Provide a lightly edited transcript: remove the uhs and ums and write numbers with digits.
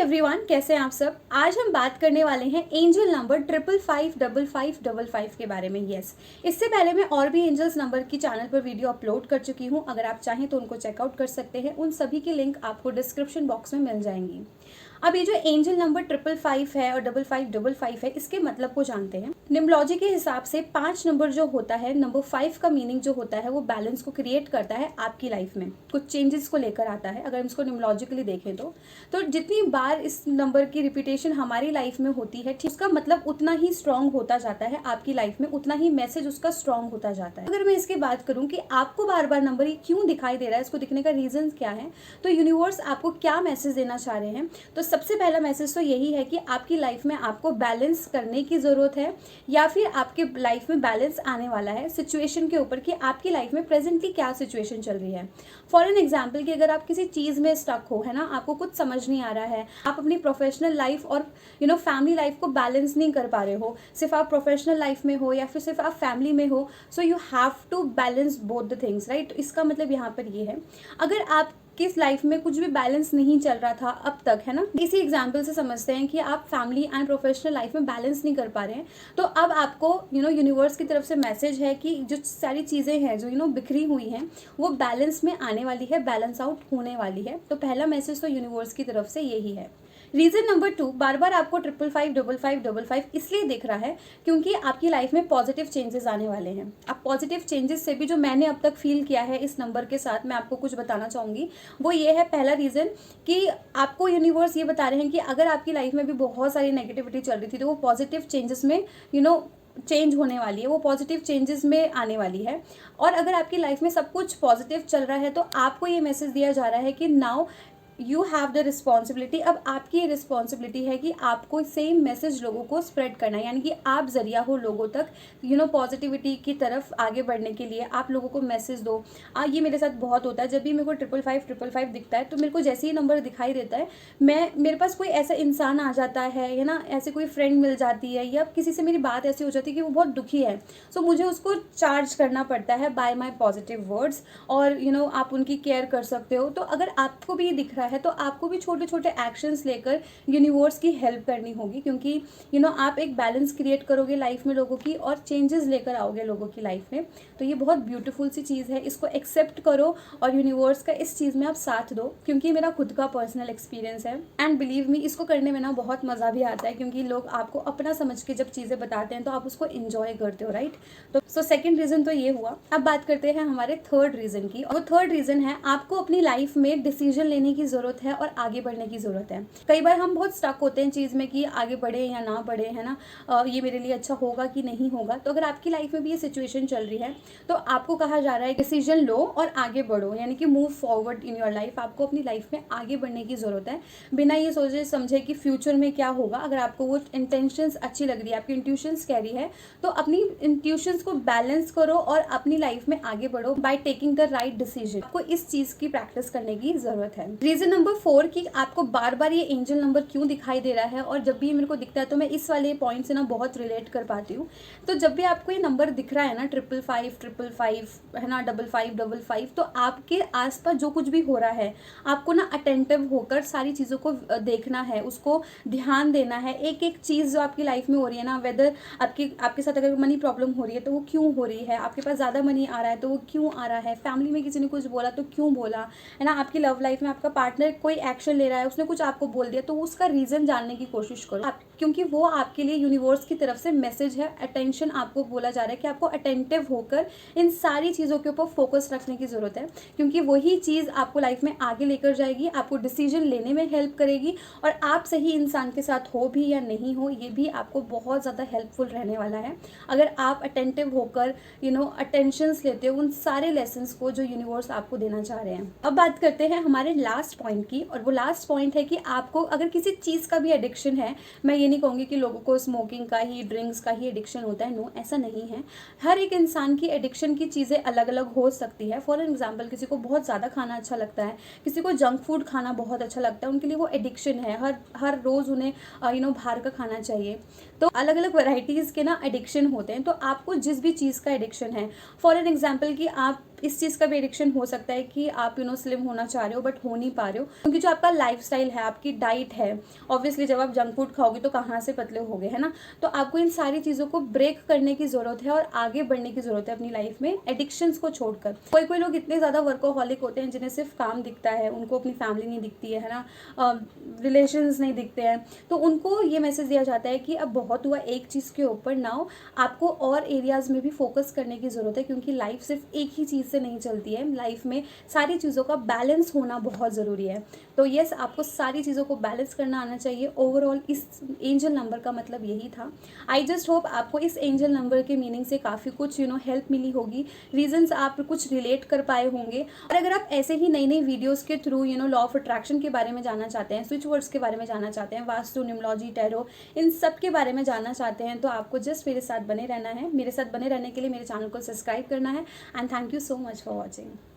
Everyone, कैसे हैं आप सब। आज हम बात करने वाले हैं एंजल नंबर 5555555 के बारे में। यस, इससे पहले मैं और भी एंजल्स नंबर की चैनल पर वीडियो अपलोड कर चुकी हूं। अगर आप चाहें तो उनको चेकआउट कर सकते हैं। उन सभी की लिंक आपको डिस्क्रिप्शन बॉक्स में मिल जाएंगी। अब ये जो एंजल नंबर 555 है और 5555 है, इसके मतलब को जानते हैं। न्यूमरोलॉजी के हिसाब से 5 नंबर जो होता है, नंबर 5 का मीनिंग जो होता है वो बैलेंस को क्रिएट करता है आपकी लाइफ में, कुछ चेंजेस को लेकर आता है। अगर हम इसको न्यूमरोलॉजिकली देखें तो जितनी बार इस नंबर की रिपीटेशन हमारी लाइफ में होती है, उसका मतलब उतना ही स्ट्रांग होता जाता है आपकी लाइफ में, उतना ही मैसेज उसका स्ट्रांग होता जाता है। अगर मैं इसकी बात करूं कि आपको बार बार नंबर क्यों दिखाई दे रहा है, इसको दिखने का रीजन क्या है, तो यूनिवर्स आपको क्या मैसेज देना चाह रहे हैं। तो सबसे पहला मैसेज तो यही है कि आपकी लाइफ में आपको बैलेंस करने की ज़रूरत है, या फिर आपके लाइफ में बैलेंस आने वाला है सिचुएशन के ऊपर कि आपकी लाइफ में प्रेजेंटली क्या सिचुएशन चल रही है। फॉर एन एग्जाम्पल कि अगर आप किसी चीज़ में स्टक हो, है ना, आपको कुछ समझ नहीं आ रहा है, आप अपनी प्रोफेशनल लाइफ और फैमिली लाइफ को बैलेंस नहीं कर पा रहे हो, सिर्फ आप प्रोफेशनल लाइफ में हो या फिर सिर्फ आप फैमिली में हो, so you have to balance both the things, right. तो इसका मतलब यहाँ पर ये है, अगर आप किस लाइफ में कुछ भी बैलेंस नहीं चल रहा था अब तक, है ना, इसी एग्जाम्पल से समझते हैं कि आप फैमिली एंड प्रोफेशनल लाइफ में बैलेंस नहीं कर पा रहे हैं, तो अब आपको यूनिवर्स की तरफ से मैसेज है कि जो सारी चीज़ें हैं जो बिखरी हुई हैं वो बैलेंस में आने वाली है, बैलेंस आउट होने वाली है। तो पहला मैसेज तो यूनिवर्स की तरफ से यही है। रीज़न नंबर 2, बार बार आपको 5555555 इसलिए दिख रहा है क्योंकि आपकी लाइफ में पॉजिटिव चेंजेस आने वाले हैं। अब पॉजिटिव चेंजेस से भी जो मैंने अब तक फील किया है इस नंबर के साथ, मैं आपको कुछ बताना चाहूँगी। वो ये है, पहला रीज़न कि आपको यूनिवर्स ये बता रहे हैं कि अगर आपकी लाइफ में भी बहुत सारी नेगेटिविटी चल रही थी तो वो पॉजिटिव चेंजेस में चेंज होने वाली है, वो पॉजिटिव चेंजेस में आने वाली है। और अगर आपकी लाइफ में सब कुछ पॉजिटिव चल रहा है तो आपको ये मैसेज दिया जा रहा है कि now you have the responsibility. अब आपकी ये रिस्पॉन्सिबिलिटी है कि आपको सेम मैसेज लोगों को स्प्रेड करना है, यानी कि आप जरिया हो लोगों तक पॉजिटिविटी की तरफ आगे बढ़ने के लिए। आप लोगों को मैसेज दो। ये मेरे साथ बहुत होता है, जब भी मेरे को 55555 दिखता है तो मेरे को जैसे ही नंबर दिखाई देता है, मेरे पास कोई ऐसा इंसान आ जाता है ना, ऐसे कोई फ्रेंड मिल जाती है या किसी से मेरी बात ऐसी हो जाती है कि वो बहुत दुखी है, सो मुझे उसको चार्ज करना पड़ता है बाय माई पॉजिटिव वर्ड्स, और आप उनकी केयर कर सकते हो। तो अगर आपको भी दिख रहा है तो आपको भी छोटे छोटे एक्शंस लेकर यूनिवर्स की हेल्प करनी होगी, क्योंकि आप एक बैलेंस क्रिएट करोगे लाइफ में लोगों की और चेंजेस लेकर आओगे लोगों की लाइफ में। तो ये बहुत ब्यूटीफुल सी चीज़ है, इसको एक्सेप्ट करो और यूनिवर्स का इस चीज़ में आप साथ दो, क्योंकि मेरा खुद का पर्सनल एक्सपीरियंस है एंड बिलीव मी, इसको करने में ना बहुत मज़ा भी आता है, क्योंकि लोग आपको अपना समझ के जब चीज़ें बताते हैं तो आप उसको एंजॉय करते हो, राइट। तो सेकेंड रीज़न तो ये हुआ। अब बात करते हैं हमारे थर्ड रीज़न की, और थर्ड रीज़न है आपको अपनी लाइफ में डिसीजन लेने की ज़रूरत है और आगे बढ़ने की ज़रूरत है। कई बार हम बहुत स्टक होते हैं चीज़ में कि आगे बढ़े या ना बढ़े, है ना, ये मेरे लिए अच्छा होगा कि नहीं होगा। तो अगर आपकी लाइफ में भी ये सिचुएशन चल रही है तो आपको कहा जा रहा है डिसीजन लो और आगे बढ़ो, यानी कि move forward in your life. आपको अपनी लाइफ में आगे बढ़ने की ज़रूरत है, बिना ये सोचे समझे कि फ्यूचर में क्या होगा। अगर आपको वो इंटेंशंस अच्छी लग रही है, आपकी इंट्यूशंस कह रही है, तो अपनी इंट्यूशंस को बैलेंस करो और अपनी लाइफ में आगे बढ़ो by taking the right decision. आपको इस चीज़ की प्रैक्टिस करने की ज़रूरत है। रीज़न नंबर 4 कि आपको बार बार ये एंजल नंबर क्यों दिखाई दे रहा है, और जब भी मेरे को दिखता है तो मैं इस वाले पॉइंट से ना बहुत रिलेट कर पाती हूँ। तो जब भी आपको ये नंबर दिख रहा है ना, 55555, है ना, 5555, तो आपके आसपास जो कुछ भी हो रहा है आपको ना अटेंटिव होकर सारी चीज़ों को देखना है, उसको ध्यान देना है। एक एक चीज़ जो आपकी लाइफ में हो रही है ना, वेदर आपके साथ अगर मनी प्रॉब्लम हो रही है तो वो क्यों हो रही है, आपके पास ज़्यादा मनी आ रहा है तो वो क्यों आ रहा है, फैमिली में किसी ने कुछ बोला तो क्यों बोला, है ना, आपकी लव लाइफ में आपका पार्टनर कोई एक्शन ले रहा है, उसने कुछ आपको बोल दिया, तो उसका रीज़न जानने की कोशिश करो क्योंकि वो आपके लिए यूनिवर्स की तरफ से मैसेज है। अटेंशन आपको बोला जा रहा है कि आपको अटेंटिव होकर इन सारी चीज़ों के ऊपर फोकस रखने की ज़रूरत है, क्योंकि वही चीज़ आपको लाइफ में आगे लेकर जाएगी, आपको डिसीजन लेने में हेल्प करेगी, और आप सही इंसान के साथ हो भी या नहीं हो, ये भी आपको बहुत ज़्यादा हेल्पफुल रहने वाला है अगर आप अटेंटिव होकर अटेंशंस लेते हो उन सारे लेसन्स को जो यूनिवर्स आपको देना चाह रहे हैं। अब बात करते हैं हमारे लास्ट पॉइंट की, और वो लास्ट पॉइंट है कि आपको अगर किसी चीज़ का भी एडिक्शन है, मैं ये नहीं कहूँगी कि लोगों को स्मोकिंग का ही, ड्रिंक्स का ही एडिक्शन होता है, नो, ऐसा नहीं है। हर एक इंसान की एडिक्शन की चीज़ें अलग अलग हो सकती है। फॉर एग्जाम्पल, किसी को बहुत ज़्यादा खाना अच्छा लगता है, किसी को जंक फूड खाना बहुत अच्छा लगता है, उनके लिए वो एडिक्शन है, हर रोज़ उन्हें बाहर का खाना चाहिए। तो अलग अलग वैरायटीज़ के ना एडिक्शन होते हैं। तो आपको जिस भी चीज़ का एडिक्शन है, फॉर एन एग्जाम्पल कि आप इस चीज़ का भी एडिक्शन हो सकता है कि आप स्लिम होना चाह रहे हो बट हो नहीं पा रहे हो, क्योंकि जो आपका लाइफस्टाइल है, आपकी डाइट है, ऑब्वियसली जब आप जंक फूड खाओगे तो कहाँ से पतले होगे, है ना। तो आपको इन सारी चीज़ों को ब्रेक करने की ज़रूरत है और आगे बढ़ने की ज़रूरत है अपनी लाइफ में एडिक्शंस को छोड़कर। कोई कोई लोग इतने ज़्यादा वर्कोहॉलिक होते हैं जिन्हें सिर्फ काम दिखता है, उनको अपनी फैमिली नहीं दिखती है ना, रिलेशंस नहीं दिखते हैं, तो उनको ये मैसेज दिया जाता है कि अब बहुत हुआ एक चीज़ के ऊपर, नाउ आपको और एरियाज़ में भी फोकस करने की ज़रूरत है, क्योंकि लाइफ सिर्फ एक ही चीज़ से नहीं चलती है, लाइफ में सारी चीज़ों का बैलेंस होना बहुत ज़रूरी है। तो यस, आपको सारी चीज़ों को बैलेंस करना आना चाहिए। ओवरऑल इस एंजल नंबर का मतलब यही था। आई जस्ट होप आपको इस एंजल नंबर के मीनिंग से काफ़ी कुछ हेल्प मिली होगी, रीजंस आप कुछ रिलेट कर पाए होंगे। और अगर आप ऐसे ही नई नई वीडियोस के थ्रू लॉ ऑफ अट्रैक्शन के बारे में जानना चाहते हैं, स्विच वर्ड्स के बारे में जानना चाहते हैं, वास्तु, न्यूमरोलॉजी, टैरो, इन सब के बारे में जानना चाहते हैं, तो आपको जस्ट मेरे साथ बने रहना है। मेरे साथ बने रहने के लिए मेरे चैनल को सब्सक्राइब करना है। And thank you so much for watching.